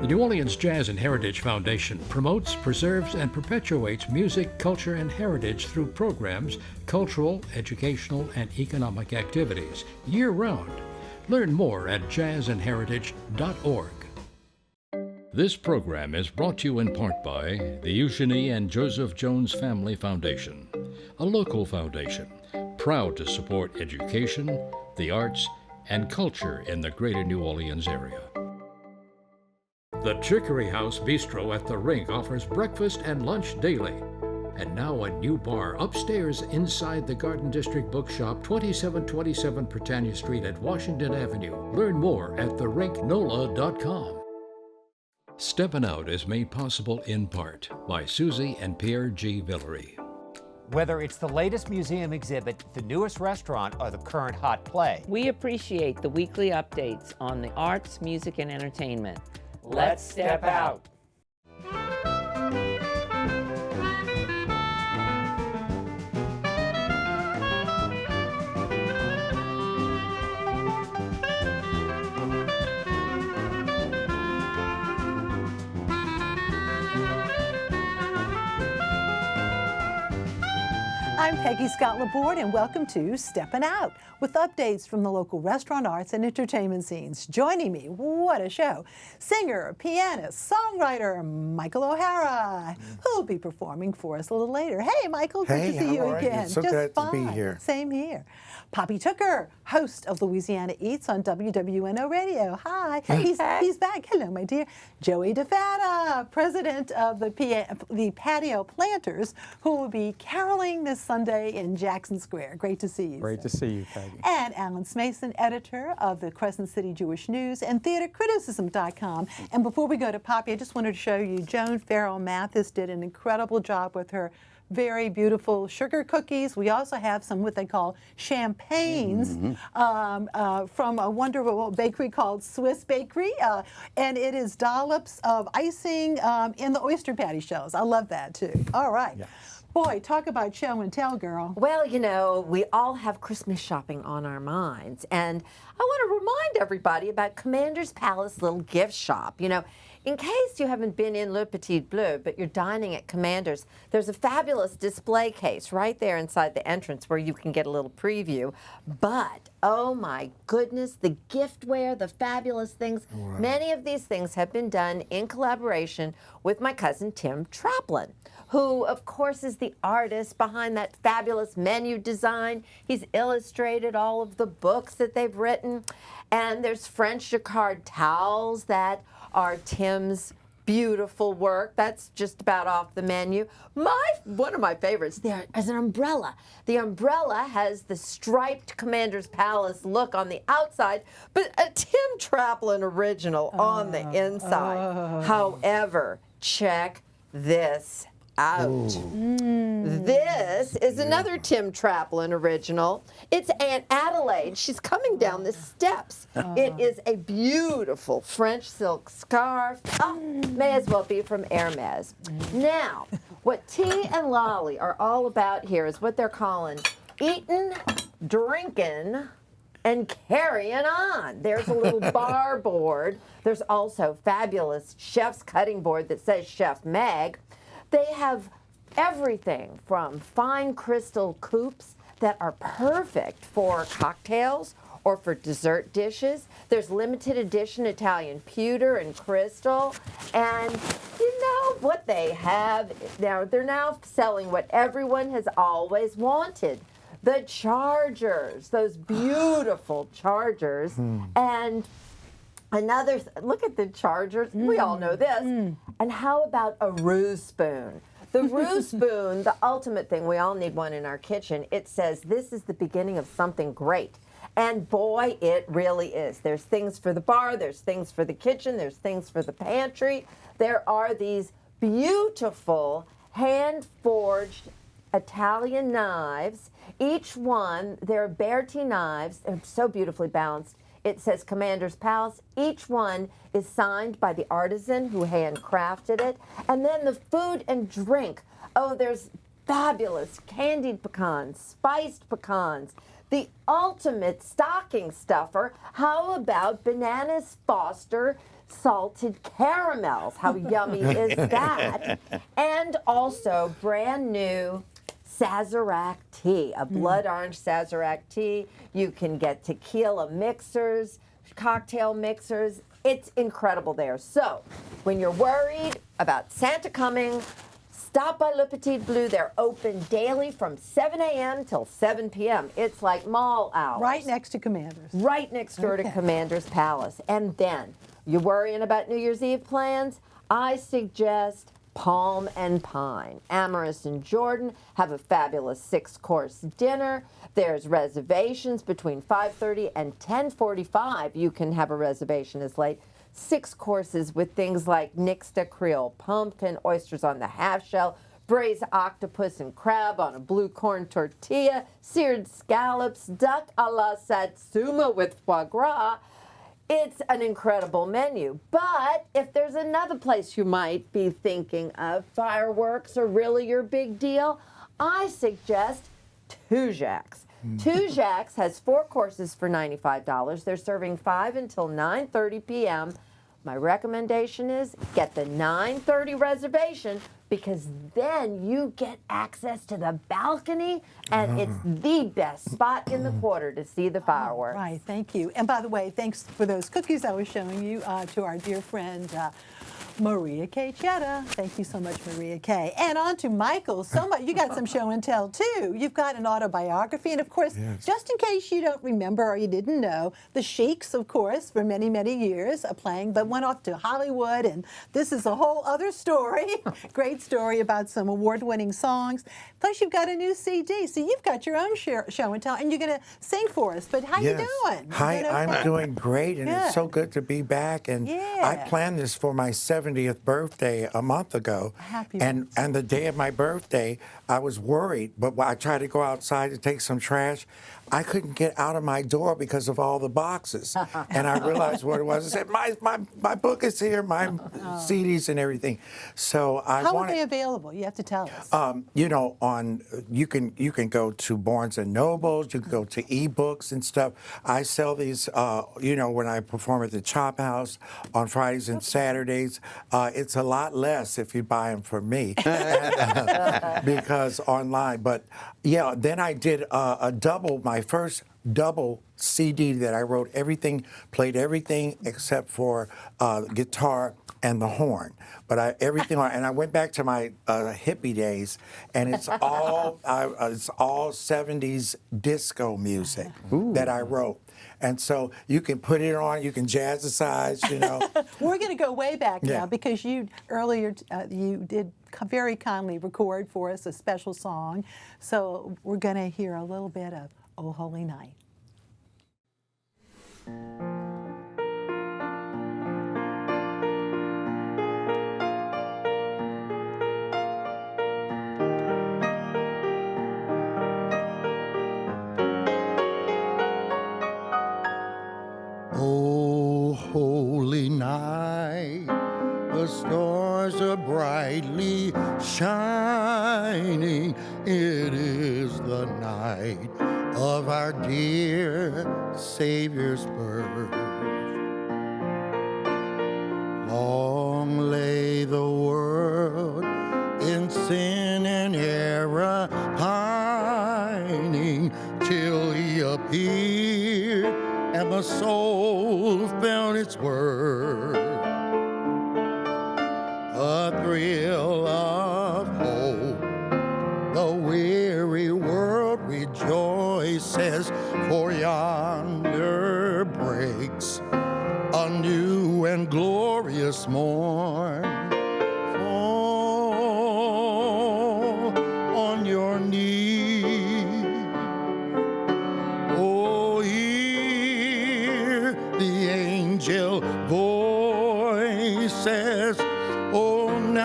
The New Orleans Jazz and Heritage Foundation promotes, preserves, and perpetuates music, culture, and heritage through programs, cultural, educational, and economic activities year-round. Learn more at jazzandheritage.org. This program is brought to you in part by the Eugenie and Joseph Jones Family Foundation, a local foundation proud to support education, the arts, and culture in the greater New Orleans area. The Chicory House Bistro at the Rink offers breakfast and lunch daily. And now a new bar upstairs inside the Garden District Bookshop, 2727 Britannia Street at Washington Avenue. Learn more at therinknola.com. Steppin Out is made possible in part by Susie and Pierre G. Villery. Whether it's the latest museum exhibit, the newest restaurant, or the current hot play, we appreciate the weekly updates on the arts, music, and entertainment. Let's step out. I'm Peggy Scott Laborde, and welcome to Steppin Out, with updates from the local restaurant, arts, and entertainment scenes. Joining me, what a show, singer, pianist, songwriter Michael O Hara, who will be performing for us a little later. Hey, Michael, good to see you again. So Just glad fine. to be here. Same here. Poppy Tooker, host of Louisiana Eats on WWNO Radio. Hi. He's back. Hello, my dear. Joey DiFatta, president of the Patio Planters, who will be caroling this Sunday in Jackson Square. Great to see you. Great to see you, Peggy. And Alan Smason, editor of the Crescent City Jewish News and theatercriticism.com. And before we go to Poppy, I just wanted to show you Joan Farrell Mathis did an incredible job with her very beautiful sugar cookies. We also have some what they call champagnes from a wonderful bakery called Swiss Bakery. And it is dollops of icing in the oyster patty shells. I love that too. All right. Yes. Boy, talk about show and tell, girl. Well, you know, we all have Christmas shopping on our minds. And I want to remind everybody about Commander's Palace little gift shop. You know, in case you haven't been in Le Petit Bleu, but you're dining at Commander's, there's a fabulous display case right there inside the entrance where you can get a little preview. But, oh my goodness, the giftware, the fabulous things. Right. Many of these things have been done in collaboration with my cousin Tim Traplin, who, of course, is the artist behind that fabulous menu design. He's illustrated all of the books that they've written. And there's French jacquard towels that are Tim's beautiful work. That's just about off the menu. One of my favorites there is an umbrella. The umbrella has the striped Commander's Palace look on the outside, but a Tim Traplin original on the inside. However, check this out. This is another Tim Traplin original. It's Aunt Adelaide. She's coming down the steps. It is a beautiful French silk scarf. May as well be from Hermes. Now, what T and Lolly are all about here is what they're calling eating, drinking, and carrying on. There's a little bar board. There's also fabulous chef's cutting board that says Chef Meg. They have everything from fine crystal coupes that are perfect for cocktails or for dessert dishes. There's limited edition Italian pewter and crystal. And you know what they have? They're now selling what everyone has always wanted. The chargers, those beautiful chargers. And look at the chargers. We all know this. And how about a roux spoon? The roux spoon, the ultimate thing. We all need one in our kitchen. It says, this is the beginning of something great. And boy, it really is. There's things for the bar. There's things for the kitchen. There's things for the pantry. There are these beautiful hand-forged Italian knives. Each one, they're Berti knives. They're so beautifully balanced. It says Commander's Palace. Each one is signed by the artisan who handcrafted it. And then the food and drink. Oh, there's fabulous candied pecans, spiced pecans, the ultimate stocking stuffer. How about Bananas Foster salted caramels. How yummy is that? And also brand new Sazerac tea, a blood orange Sazerac tea. You can get tequila mixers, cocktail mixers. It's incredible there. So when you're worried about Santa coming, stop by Le Petit Bleu. They're open daily from 7 a.m. till 7 p.m. It's like mall hours. Right next to Commander's. Right next door to Commander's Palace. And then, you're worrying about New Year's Eve plans? I suggest Palm and Pine. Amherst and Jordan have a fabulous 6-course dinner. There's reservations between 5:30 and 10:45. You can have a reservation as late. 6 courses with things like Nixta Creole pumpkin, oysters on the half shell, braised octopus and crab on a blue corn tortilla, seared scallops, duck a la satsuma with foie gras. It's an incredible menu. But if there's another place you might be thinking of, fireworks are really your big deal, I suggest Two Jacks. Two Jacks has 4 courses for $95. They're serving 5 until 9:30 p.m. My recommendation is get the 9:30 reservation, because then you get access to the balcony, and it's the best spot in the quarter to see the fireworks. Right, thank you. And by the way, thanks for those cookies I was showing you to our dear friend Maria K. Chetta. Thank you so much, Maria K. And on to Michael. You got some show and tell too. You've got an autobiography, and of course, just in case you don't remember or you didn't know, the Sheiks, of course, for many, many years playing, but went off to Hollywood, and this is a whole other story. Great story about some award-winning songs. Plus, you've got a new CD, so you've got your own show and tell, and you're going to sing for us. But how you doing? Hi, okay? I'm doing great, and it's so good to be back. And I planned this for my 70th birthday a month ago. Happy and the day of my birthday, I was worried, but I tried to go outside to take some trash. I couldn't get out of my door because of all the boxes. And I realized what it was. I said, my book is here, my CDs and everything. So How are they available? You have to tell us. You know, you can go to Barnes and Nobles, you can go to ebooks and stuff. I sell these, you know, when I perform at the Chop House on Fridays and Saturdays. It's a lot less if you buy them from me because online. But yeah, then I did my first double CD that I wrote played everything except for guitar and the horn. But everything, and I went back to my hippie days, and it's all 70s disco music that I wrote. And so you can put it on, you can jazzercise, you know. We're going to go way back now, because you earlier you did very kindly record for us a special song. So we're going to hear a little bit of Oh Holy Night. Oh, holy night, the stars are brightly shining. It is the night of our dear Savior's birth. Long lay the world in sin and error pining, till he appeared and the soul felt its worth. A thrill of hope, the weary world rejoices, for yonder breaks a new and glorious morn. Fall on your knees. Oh, hear the angel voices. Oh, night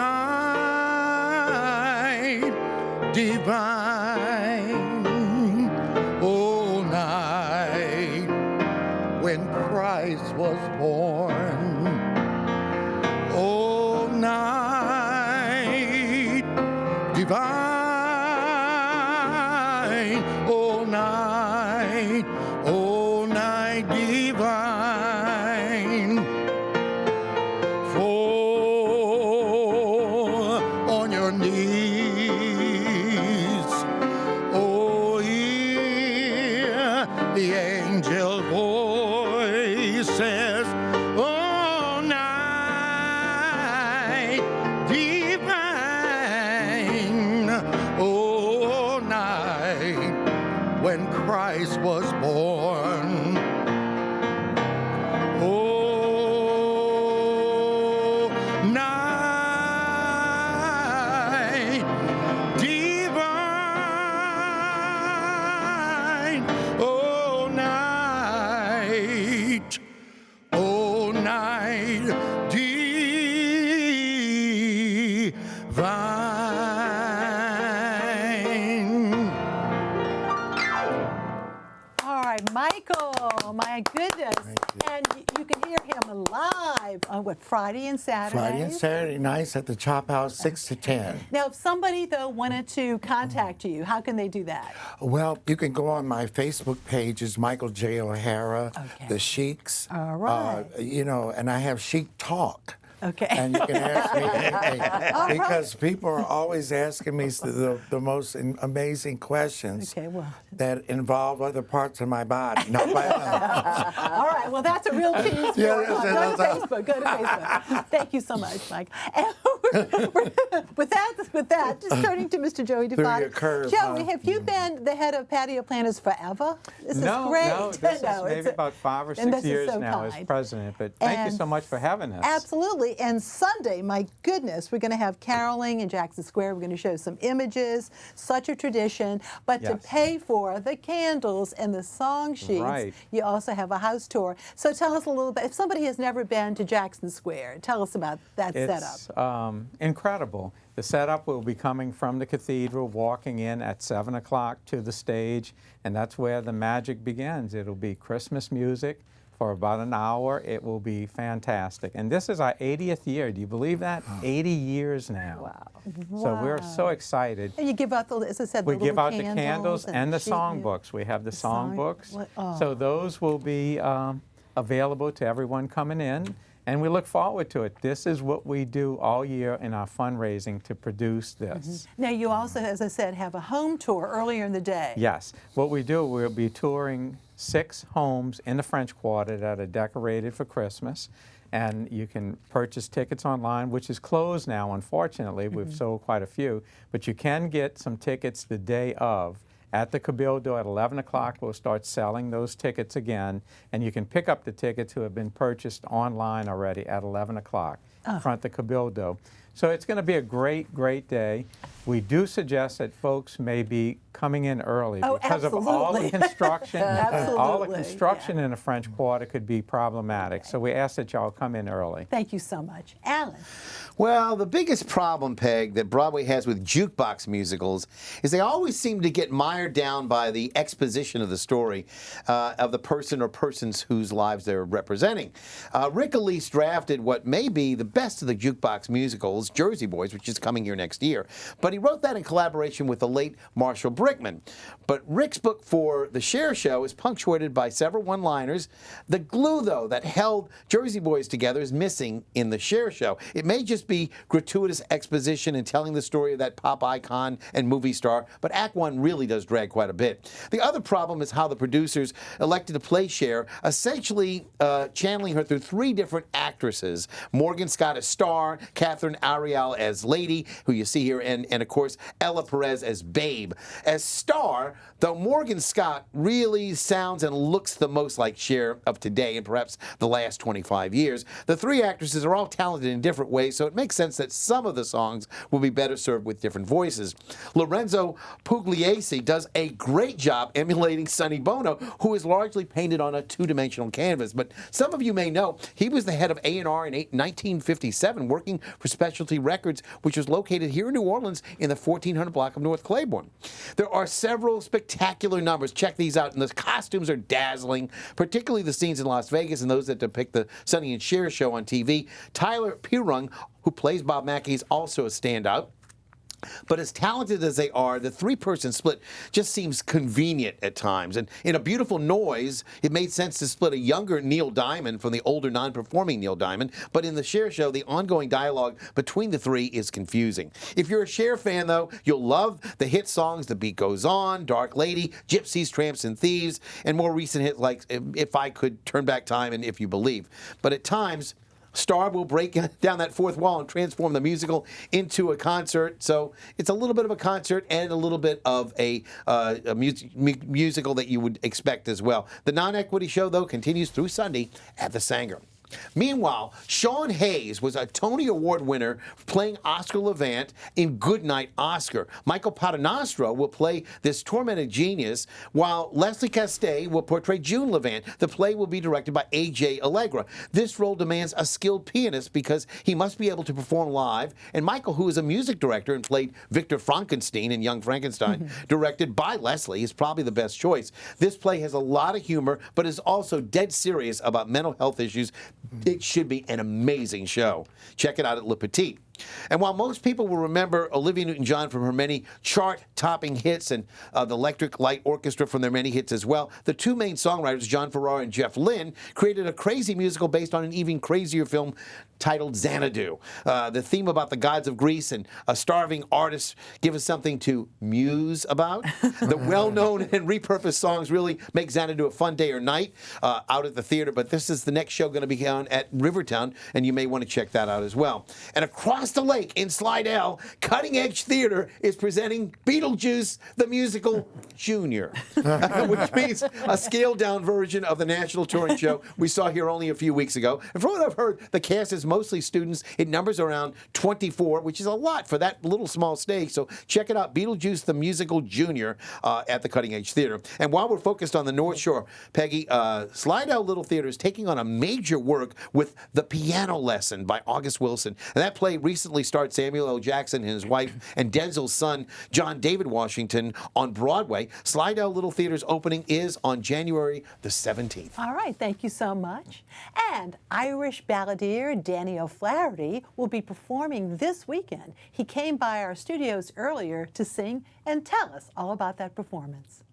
divine. Oh, night when Christ was born. Oh, night divine. Oh, night divine. the angel voices all night divine, all night when Christ was born. Oh, night divine, oh, night divine. All right, Michael, my goodness. And you can hear him live on what, Friday and Saturday? Friday and Saturday nights at the Chop House, 6 to 10. Now, if somebody, though, wanted to contact you, how can they do that? Well, you can go on my Facebook page, is Michael J. O'Hara, Okay. The Sheiks. All right. You know, and I have Chic Talk. Okay. And you can ask me anything because people are always asking me the most amazing questions Okay, well. that involve other parts of my body. No, but, All right, well, that's a real tease. Yeah, Go to Facebook. Go to Facebook. Thank you so much, Mike. And with that, just turning to Mr. Joey Threw you a DiFatta. curve, Joey, huh? have you been the head of Patio Planters forever? This No, is great. no, this No, is it's maybe about 5 or and 6 this is years so now as kind. president, but thank you And so much for having us. Absolutely. And Sunday, my goodness, we're going to have caroling in Jackson Square. We're going to show some images, such a tradition. But to Yes. pay for the candles and the song sheets, Right. you also have a house tour. So tell us a little bit, if somebody has never been to Jackson Square, tell us about that setup. It's incredible. The setup will be coming from the cathedral, walking in at 7 o'clock to the stage, and that's where the magic begins. It'll be Christmas music for about an hour. It will be fantastic. And this is our 80th year. Do you believe that? 80 years now. Wow. So we're so excited. And you give out, as I said, We the give little out the candles and the sheet songbooks. We have the songbooks. Oh. So those will be available to everyone coming in, and we look forward to it. This is what we do all year in our fundraising to produce this. Now, you also, as I said, have a home tour earlier in the day. Yes. What we do, we'll be touring 6 homes in the French Quarter that are decorated for Christmas. And you can purchase tickets online, which is closed now, unfortunately. We've sold quite a few. But you can get some tickets the day of. At the Cabildo at 11 o'clock, we'll start selling those tickets again. And you can pick up the tickets who have been purchased online already at 11 o'clock in front of the Cabildo. So it's going to be a great, great day. We do suggest that folks may be coming in early because of all the construction. All the Absolutely, construction in the French Quarter could be problematic. So we ask that y'all come in early. Thank you so much. Alan. Well, the biggest problem, Peg, that Broadway has with jukebox musicals is they always seem to get mired down by the exposition of the story of the person or persons whose lives they're representing. Rick Elise drafted what may be the best of the jukebox musicals, Jersey Boys, which is coming here next year, but he wrote that in collaboration with the late Marshall Brickman. But Rick's book for the Cher Show is punctuated by several one-liners. The glue, though, that held Jersey Boys together is missing in the Cher Show. It may just be gratuitous exposition and telling the story of that pop icon and movie star, but Act One really does drag quite a bit. The other problem is how the producers elected to play Cher, essentially channeling her through 3 different actresses. Morgan Scott as Star, Catherine Ariel as Lady, who you see here, and of course, Ella Perez as Babe. As Star, though Morgan Scott really sounds and looks the most like Cher of today and perhaps the last 25 years, the 3 actresses are all talented in different ways, so it makes sense that some of the songs will be better served with different voices. Lorenzo Pugliese does a great job emulating Sonny Bono, who is largely painted on a 2-dimensional canvas. But some of you may know he was the head of A&R in 1957, working for Specialty Records, which was located here in New Orleans in the 1400 block of North Claiborne. There are several spectacular numbers. Check these out. And the costumes are dazzling, particularly the scenes in Las Vegas and those that depict the Sonny and Cher show on TV. Tyler Pirung, who plays Bob Mackey, is also a standout. But as talented as they are, the three-person split just seems convenient at times. And in A Beautiful Noise, it made sense to split a younger Neil Diamond from the older, non-performing Neil Diamond. But in the Cher show, the ongoing dialogue between the three is confusing. If you're a Cher fan, though, you'll love the hit songs The Beat Goes On, Dark Lady, Gypsies, Tramps, and Thieves, and more recent hits like If I Could Turn Back Time and If You Believe. But at times, Star will break down that fourth wall and transform the musical into a concert. So it's a little bit of a concert and a little bit of a musical that you would expect as well. The non-equity show, though, continues through Sunday at the Sanger. Meanwhile, Sean Hayes was a Tony Award winner playing Oscar Levant in Goodnight Oscar. Michael Paternostro will play this tormented genius, while Leslie Castell will portray June Levant. The play will be directed by A.J. Allegra. This role demands a skilled pianist because he must be able to perform live, and Michael, who is a music director and played Victor Frankenstein in Young Frankenstein, directed by Leslie, is probably the best choice. This play has a lot of humor, but is also dead serious about mental health issues. It should be an amazing show. Check it out at Le Petit. And while most people will remember Olivia Newton-John from her many chart-topping hits and the Electric Light Orchestra from their many hits as well, the two main songwriters, John Farrar and Jeff Lynne, created a crazy musical based on an even crazier film titled Xanadu. The theme about the gods of Greece and a starving artist give us something to muse about. The well-known and repurposed songs really make Xanadu a fun day or night out at the theater, but this is the next show going to be on at Rivertown, and you may want to check that out as well. And across the lake in Slidell, Cutting Edge Theater is presenting Beetlejuice the Musical Junior, which means a scaled-down version of the national touring show we saw here only a few weeks ago. And from what I've heard, the cast is mostly students. It numbers around 24, which is a lot for that little small stage. So check it out, Beetlejuice the Musical Junior at the Cutting Edge Theater. And while we're focused on the North Shore, Peggy, Slidell Little Theater is taking on a major work with The Piano Lesson by August Wilson. And that play recently starred Samuel L. Jackson and his wife and Denzel's son, John David Washington, on Broadway. Slidell Little Theater's opening is on January the 17th. All right, thank you so much. And Irish balladeer Danny O'Flaherty will be performing this weekend. He came by our studios earlier to sing and tell us all about that performance.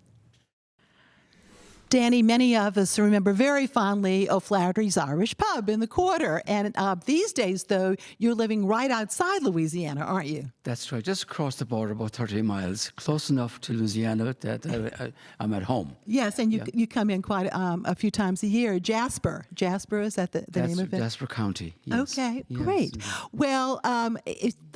Danny, many of us remember very fondly O'Flaherty's Irish Pub in the Quarter. And these days, though, you're living right outside Louisiana, aren't you? That's right, just across the border, about 30 miles, close enough to Louisiana that I'm at home. Yes, and you come in quite a few times a year. Jasper, is that the name of it? Jasper County, yes. Okay, yes. Great. Well,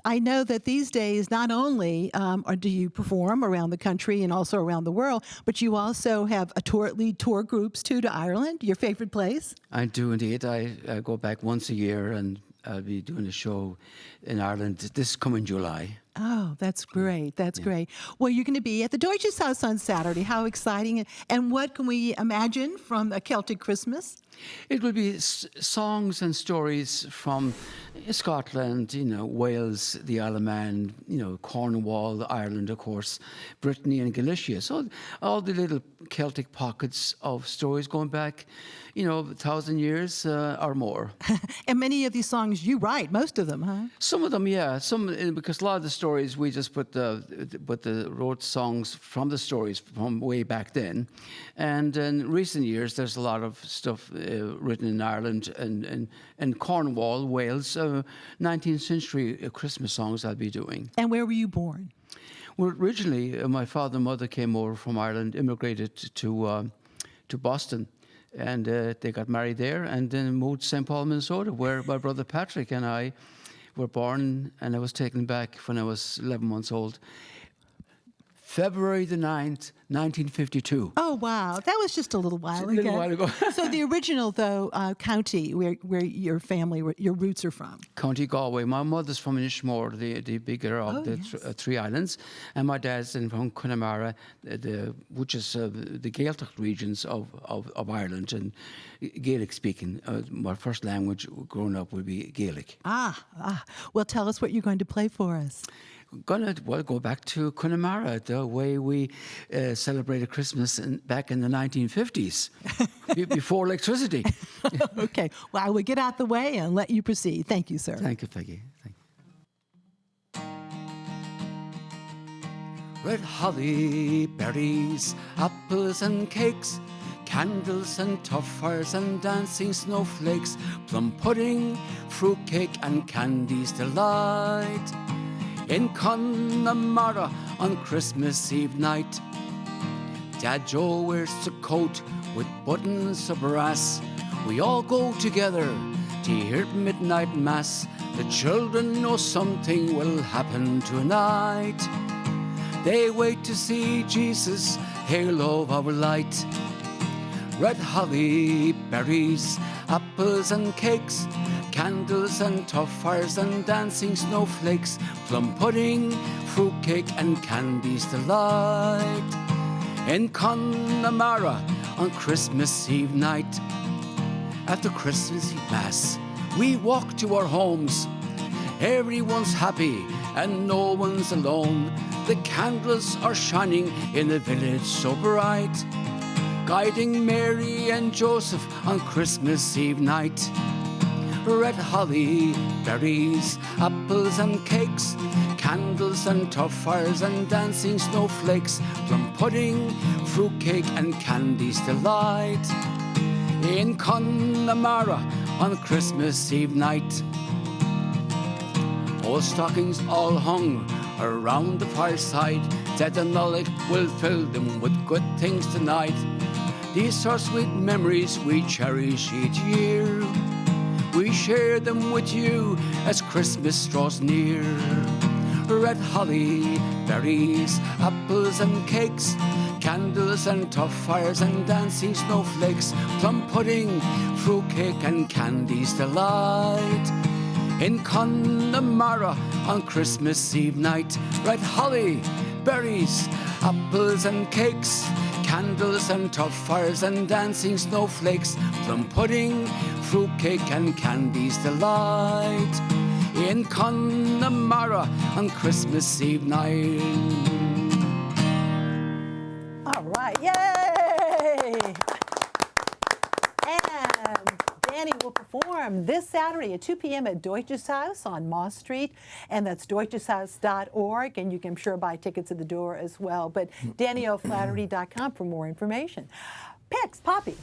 I know that these days, not only do you perform around the country and also around the world, but you also have lead tour groups too to Ireland, your favorite place? I do indeed. I go back once a year, and I'll be doing a show in Ireland this coming July. Oh, that's great. That's great. Well, you're going to be at the Deutsches Haus on Saturday. How exciting. And what can we imagine from a Celtic Christmas? It will be songs and stories from Scotland, Wales, the Isle of Man, Cornwall, Ireland, of course, Brittany and Galicia. So all the little Celtic pockets of stories going back, 1,000 years or more. And many of these songs you write, most of them, huh? Some of them, yeah. Some because a lot of the stories we just wrote songs from the stories from way back then, and in recent years there's a lot of stuff written in Ireland and Cornwall, Wales, 19th century Christmas songs I'll be doing. And where were you born? Well, originally my father and mother came over from Ireland, immigrated to Boston. And they got married there and then moved to St. Paul, Minnesota, where my brother Patrick and I were born, and I was taken back when I was 11 months old. February the 9th, 1952. Oh, wow. That was just a little while ago. So the original, though, county where your family, your roots are from? County Galway. My mother's from Inishmore, the bigger of three islands, and my dad's from Connemara, which is the Gaeltacht regions of Ireland, and Gaelic speaking. My first language growing up would be Gaelic. Well, tell us what you're going to play for us. Go back to Connemara, the way we celebrated Christmas back in the 1950s, before electricity. Okay. Well, I will get out the way and let you proceed. Thank you, sir. Thank you, Peggy. Thank you. Red holly, berries, apples and cakes, candles and tough fires and dancing snowflakes, plum pudding, fruitcake and candies delight. In Connemara on Christmas Eve night, Dad Joe wears a coat with buttons of brass. We all go together to hear midnight mass. The children know something will happen tonight. They wait to see Jesus, halo of our light. Red holly, berries, apples and cakes, candles and tough fires and dancing snowflakes, plum pudding, fruitcake and candies delight. In Connemara on Christmas Eve night, after Christmas Eve Mass, we walk to our homes. Everyone's happy and no one's alone. The candles are shining in the village so bright, guiding Mary and Joseph on Christmas Eve night. Red holly, berries, apples and cakes, candles and tough fires and dancing snowflakes, plum pudding, fruitcake and candies delight. In Connemara on Christmas Eve night, old stockings all hung around the fireside. Dad and Nollaig will fill them with good things tonight. These are sweet memories we cherish each year. We share them with you as Christmas draws near. Red holly, berries, apples and cakes, candles and tough fires and dancing snowflakes, plum pudding, fruitcake and candies delight. In Connemara on Christmas Eve night, red holly, berries, apples and cakes, candles and tough fires and dancing snowflakes, plum pudding, fruitcake and candies delight. In Connemara on Christmas Eve night. All right, yay! And Danny will perform this Saturday at 2 p.m. at Deutsches Haus on Moss Street, and that's deutscheshaus.org, and you can sure buy tickets at the door as well. But DannyOFlaherty.com for more information. Picks, Poppy.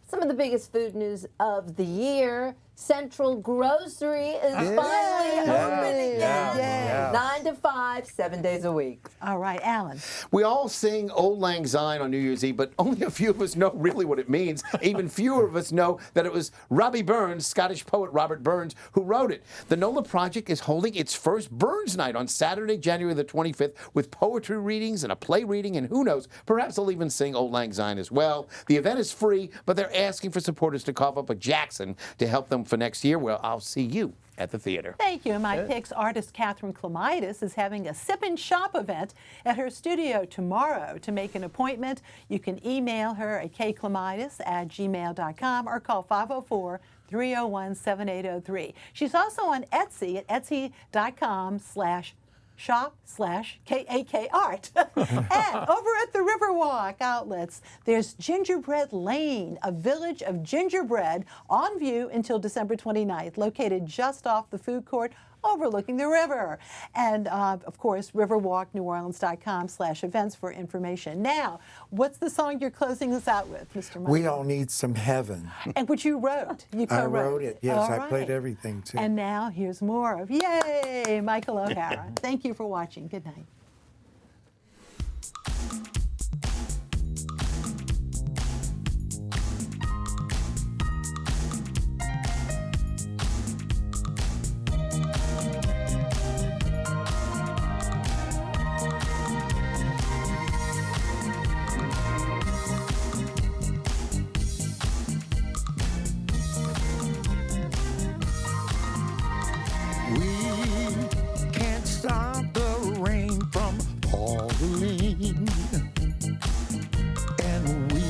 Some of the biggest food news of the year. Central Grocery is finally open again. 9 to 5, 7 days a week. All right, Alan. We all sing Auld Lang Syne on New Year's Eve, but only a few of us know really what it means. Even fewer of us know that it was Robbie Burns, Scottish poet Robert Burns, who wrote it. The NOLA Project is holding its first Burns Night on Saturday, January the 25th, with poetry readings and a play reading, and who knows, perhaps they'll even sing Auld Lang Syne as well. The event is free, but they're asking for supporters to cough up a Jackson to help them for next year. Well, I'll see you at the theater. Thank you. And my picks, artist Catherine Clemitis is having a Sip and Shop event at her studio tomorrow. To make an appointment, you can email her at kclemitis@gmail.com or call 504-301-7803. She's also on Etsy at etsy.com/shop/KAKArt. And over at the Riverwalk outlets, there's Gingerbread Lane, a village of gingerbread on view until December 29th, located just off the food court overlooking the river. And of course, riverwalkneworleans.com/events for information. Now, what's the song you're closing us out with, Mr. Michael? We All Need Some Heaven. And which you wrote. You I co-wrote wrote it, yes. All I right. played everything, too. And now here's more of Yay, Michael O Hara. Thank you for watching. Good night. We can't stop the rain from falling, and we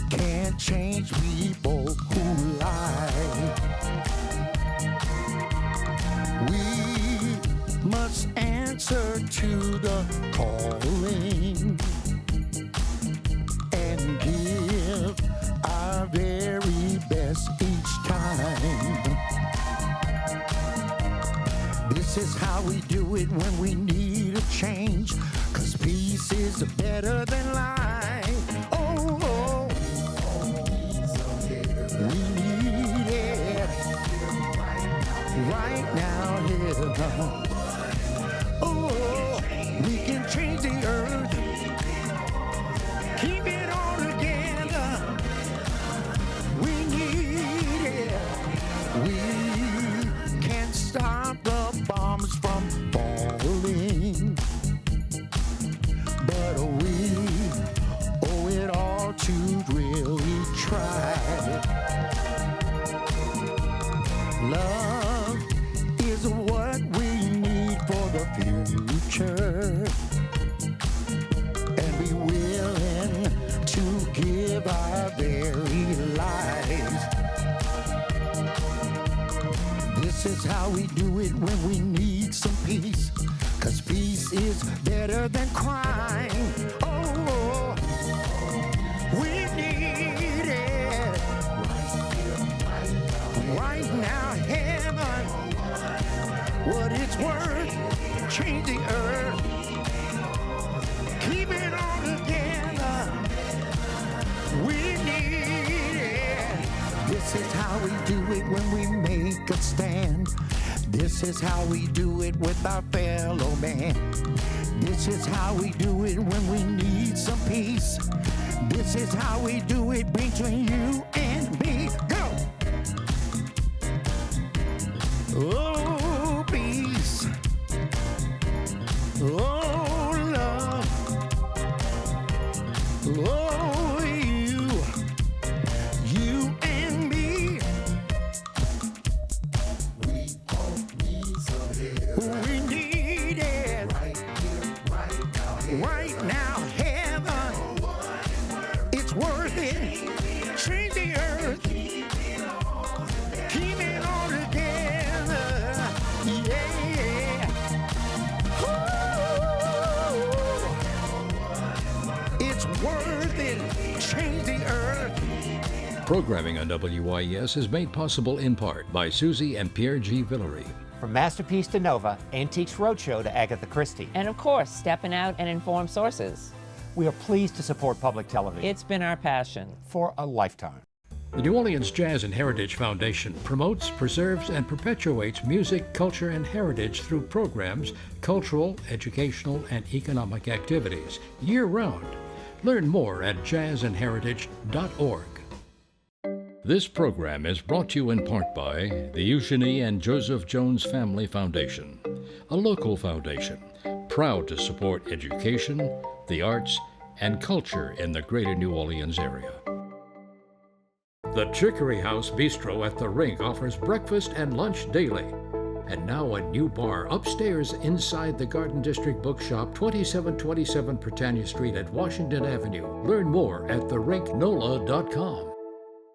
can't change people who lie. We must answer to the calling and give our very best each time. This is how we do it when we need a change. 'cause peace is better than life. Oh, oh. We need it right now here. Oh, we can change the earth, keep it all together. We need it. We can't stop the bombs from falling, but we owe it all to really try. Love is what we need for the future, and be willing to give our very lives. This is how we do it when we need some peace, 'cause peace is better than crime. Oh, we need it right now, heaven. What it's worth, change the earth, keep it all together. We need it. This is how we do it when we make a stand. This is how we do it with our fellow man. This is how we do it when we need some peace. This is how we do it between you and me. Go! Oh, peace. Oh, love. Oh, you and me. We all need some help. We need it right here, right now. Right now, heaven. It's worth it. Change the earth. Keep it all together. Yeah. Ooh. It's worth it. Change the earth. Programming on WYES is made possible in part by Susie and Pierre G. Villery. From Masterpiece to Nova, Antiques Roadshow to Agatha Christie. And of course, Steppin Out and Informed Sources. We are pleased to support public television It's been our passion. for a lifetime. The New Orleans Jazz and Heritage Foundation promotes, preserves, and perpetuates music, culture, and heritage through programs, cultural, educational, and economic activities year-round. Learn more at jazzandheritage.org. This program is brought to you in part by the Eugenie and Joseph Jones Family Foundation, a local foundation proud to support education, the arts, and culture in the greater New Orleans area. The Chicory House Bistro at the Rink offers breakfast and lunch daily. And now a new bar upstairs inside the Garden District Bookshop, 2727 Britannia Street at Washington Avenue. Learn more at therinknola.com.